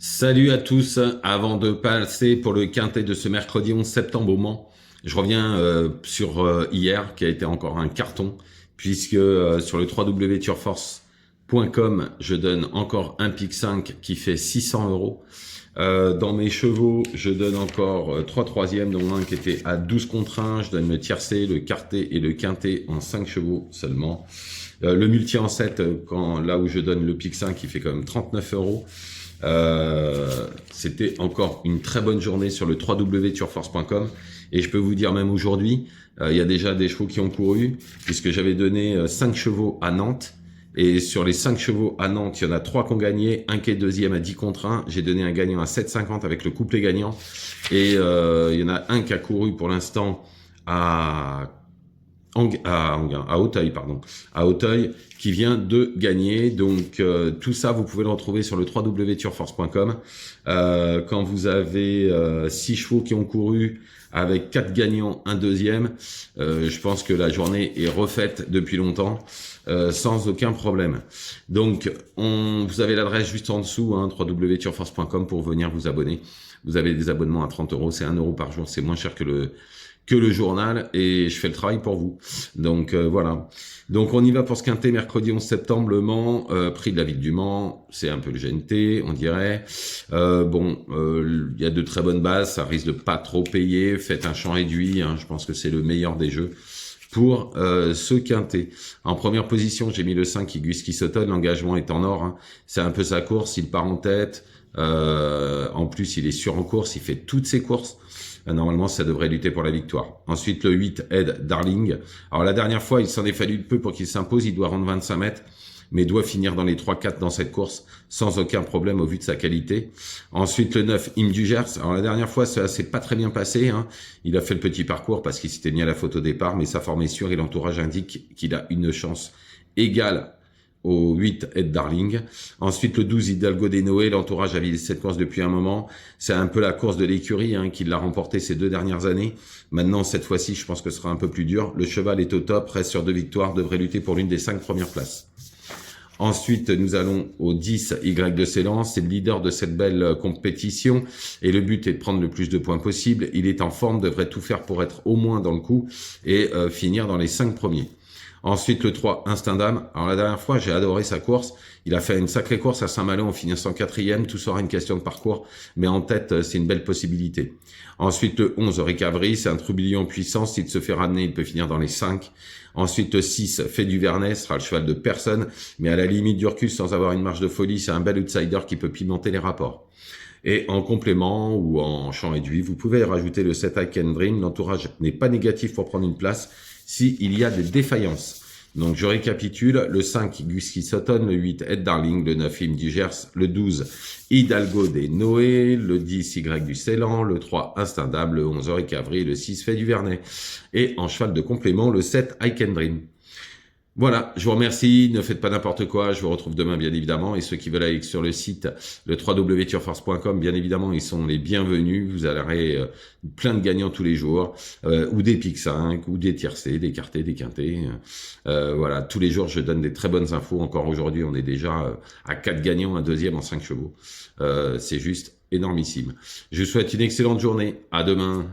Salut à tous, avant de passer pour le quintet de ce mercredi 11 septembre au Mans, je reviens sur hier qui a été encore un carton puisque sur le www.turforce.com je donne encore un pic 5 qui fait 600 euros. Dans mes chevaux, je donne encore 3 troisièmes, dont un qui était à 12 contre 1. Je donne le tiercé, le quartet et le quintet en 5 chevaux seulement. Le multi en 7, là où je donne le pic 5, qui fait quand même 39 euros. C'était encore une très bonne journée sur le www.turforce.com et je peux vous dire même aujourd'hui, il y a déjà des chevaux qui ont couru puisque j'avais donné 5 chevaux à Nantes et sur les 5 chevaux à Nantes, il y en a 3 qui ont gagné, un qui est deuxième à 10 contre 1, j'ai donné un gagnant à 7,50 avec le couplet gagnant et il y en a un qui a couru pour l'instant à Auteuil, à Auteuil, qui vient de gagner. Donc tout ça, vous pouvez le retrouver sur le www.turforce.com. Quand vous avez 6 chevaux qui ont couru avec 4 gagnants, un deuxième, je pense que la journée est refaite depuis longtemps, sans aucun problème. Donc vous avez l'adresse juste en dessous, www.turforce.com pour venir vous abonner. Vous avez des abonnements à 30 euros, c'est 1 euro par jour, c'est moins cher que le journal et je fais le travail pour vous. Donc voilà. Donc on y va pour ce quintet mercredi 11 septembre, Le Mans, prix de la ville du Mans, c'est un peu le GNT, on dirait. Il y a de très bonnes bases, ça risque de pas trop payer. Faites un champ réduit, je pense que c'est le meilleur des jeux pour ce quintet. En première position, j'ai mis le 5 Iguski Sutton, l'engagement est en or. C'est un peu sa course, il part en tête. En plus, il est sûr en course, il fait toutes ses courses. Normalement, ça devrait lutter pour la victoire. Ensuite, le 8, Ed Darling. Alors, la dernière fois, il s'en est fallu peu pour qu'il s'impose. Il doit rendre 25 mètres, mais doit finir dans les 3-4 dans cette course, sans aucun problème au vu de sa qualité. Ensuite, le 9, Im du Gers. Alors, la dernière fois, ça s'est pas très bien passé. Il a fait le petit parcours parce qu'il s'était mis à la faute au départ, mais sa forme est sûre et l'entourage indique qu'il a une chance égale au 8, Ed Darling. Ensuite, le 12, Hidalgo des Noé. L'entourage a visé cette course depuis un moment. C'est un peu la course de l'écurie qui l'a remporté ces 2 dernières années. Maintenant, cette fois-ci, je pense que ce sera un peu plus dur. Le cheval est au top, reste sur 2 victoires, devrait lutter pour l'une des 5 premières places. Ensuite, nous allons au 10, Y de Ceylan. C'est le leader de cette belle compétition. Et le but est de prendre le plus de points possible. Il est en forme, devrait tout faire pour être au moins dans le coup et finir dans les 5 premiers. Ensuite, le 3, Instinct d'âme. Alors, la dernière fois, j'ai adoré sa course. Il a fait une sacrée course à Saint-Malo en finissant 4e. Tout sera une question de parcours. Mais en tête, c'est une belle possibilité. Ensuite, le 11, Ricavry. C'est un troublion puissant. S'il se fait ramener, il peut finir dans les 5. Ensuite, le 6, Fait du Vernet. Ce sera le cheval de personne. Mais à la limite du recul, sans avoir une marge de folie, c'est un bel outsider qui peut pimenter les rapports. Et en complément ou en champ réduit, vous pouvez rajouter le 7, I Can Dream. L'entourage n'est pas négatif pour prendre une place s'il y a des défaillances. Donc je récapitule, le 5, Iguski Sutton, le 8, Ed Darling, le 9, Im du Gers, le 12, Hidalgo des Noé, le 10, Y du Ceylan, le 3, Instinct d'âme, le 11, Ricavry, le 6, Fait du Vernet. Et en cheval de complément, le 7, I Can Dream. Voilà, je vous remercie, ne faites pas n'importe quoi, je vous retrouve demain bien évidemment, et ceux qui veulent aller sur le site, le www.turforce.com, bien évidemment, ils sont les bienvenus, vous aurez plein de gagnants tous les jours, ou des pics 5, ou des tiercés, des quartés, des quintés, voilà, tous les jours je donne des très bonnes infos, encore aujourd'hui on est déjà à 4 gagnants, un deuxième en 5 chevaux, c'est juste énormissime. Je vous souhaite une excellente journée, à demain.